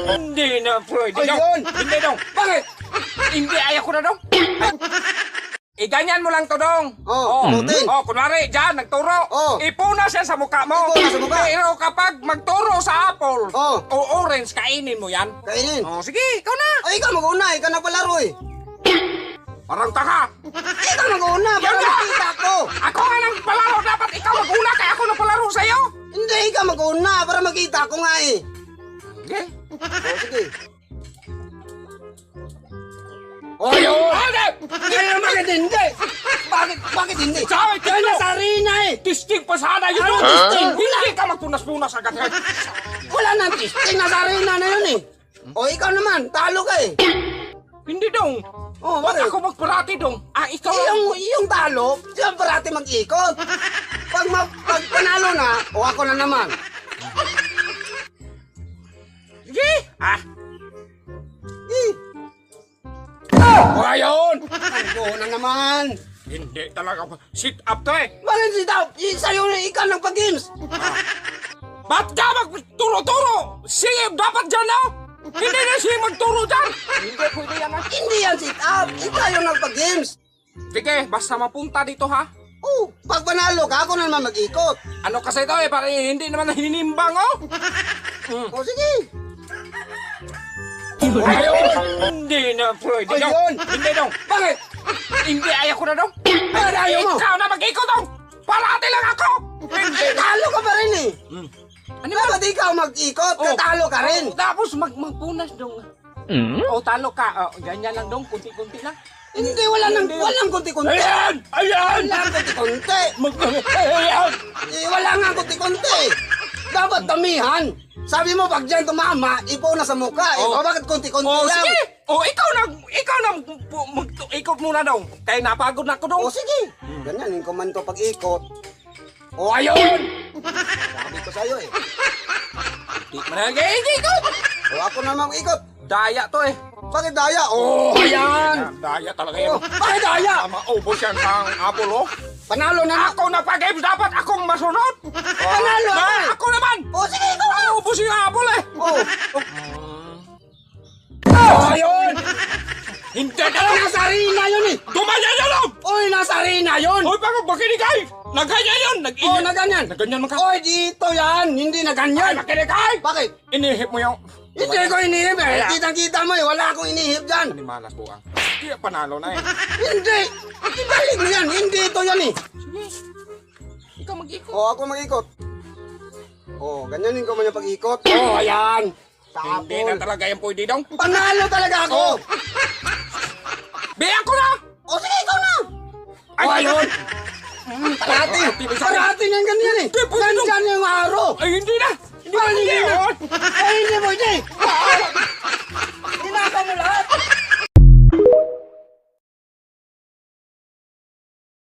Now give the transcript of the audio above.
Hindi na pwede dong. Ayun. Hindi dong. Bakit? Hindi, ayaw ko na dong. Ganyan mo lang to dong. putin. Kunwari, dyan, nagturo. Ipuna siya sa mukha mo. Ipuna sa mukha. Pero kapag magturo sa apple o orange, kainin mo yan. Kainin. Sige, ikaw na. Ay, ikaw mag-una. Ikaw nagpalaro eh. Parang taka. Ikaw mag-una para Yan na. makita ko. Ako nga nang palaro. Dapat ikaw mag-una kaya ako nang palaro sa'yo. Hindi, ikaw mag-una para makita ko nga eh. Sige. Sige. Ayun! Bakit hindi? Bakit hindi? Sabi, Kaya nasa arena eh. Tisting pa sana yun. Ano tisting? Hindi ka magpunas-punas agad. Wala nang tisting. Nasa arena na yun eh. O ikaw naman, talo ka eh. Hindi dong. Bakit? Ako magparati dong. Ikaw Yung talo, siya parati mag-ikot. Pag panalo na, o ako na naman. Sige. Eh, Ayun. ako na naman. Hindi talaga. Sit up to eh. Bakit si Daw? Sa'yo na ikaw nagpa-games. Ba't ka magturo-turo? Sige, dapat dyan na. Hindi na siya magturo dyan. Hindi pwede yan ha. Hindi yan sit up. Ikaw yung nagpa-games. Sige, basta mapunta dito ha. Pag panalo ka, ako na naman mag-ikot. Ano kasi ito eh, parang hindi naman hinimbang oh. O sige. Ayun. Hindi na pwede dong. Ayun. Hindi dong. Bakit? Hindi, ayaw ko na dong. Bakit ayaw mo? Ikaw na mag-ikot dong. Parati lang ako. Hindi na. Talo ka pa rin eh. Ano ba? Dapat ikaw mag-ikot, katalo ka rin. Tapos magpunas dong. Talo ka. Ganyan lang dong, kunti-kunti lang. Hindi, walang kunti-kunti. Ayan! Ayan! Walang kunti-kunti. Ayan! Wala nga kunti-kunti. Dapat damihan. Sabi mo, pag dyan tumama, ipo na sa mukha. Bakit kunti-kunti lang? Sige! Ikaw na, ikot muna daw. Kaya napagod na ako daw. Sige. Ganyan, yung kuman ko pag-ikot. Ayun! Sabi ko sa'yo eh. Di mo na ikot. Ako naman ikot. Daya to eh. Bakit daya? Ayan. Daya talaga yan. Bakit daya? Maubos yan sa Apollo. Panalo na. Ako nagpa-games, dapat akong masunod. Panalo ako eh. Ako naman. Sige, ikaw. Maubos yung Apollo eh. Ayun. Hindi talaga. Nasa arena yun eh. Gumanya yun lang. Nasa arena yun. Bakit makinig kayo? Nagganyan yun. Na ganyan. Nagganyan man ka. Dito yan. Hindi na ganyan. Makinig kayo. Bakit? Inihip mo yung... Hindi ko inihip eh. Kitang-kita mo eh. Wala akong inihip dyan. Animalas buang. Hindi, panalo na eh. Hindi. Ibalik mo yan. Hindi ito yan eh. Sige. Ikaw mag-ikot. Ako mag-ikot. Ganyanin ko man yung pag-ikot. Ayan. Hindi na Tapon. talaga yung pwede dong. Panalo talaga ako. Be, ako na! Sige, ikaw na. Ayun! Parati. Parati. Parati yan ganyan eh. Hindi, pwede Nandyan yung araw. Ay, hindi na! Hindi Hindi na! na. Hindi mo, hindi.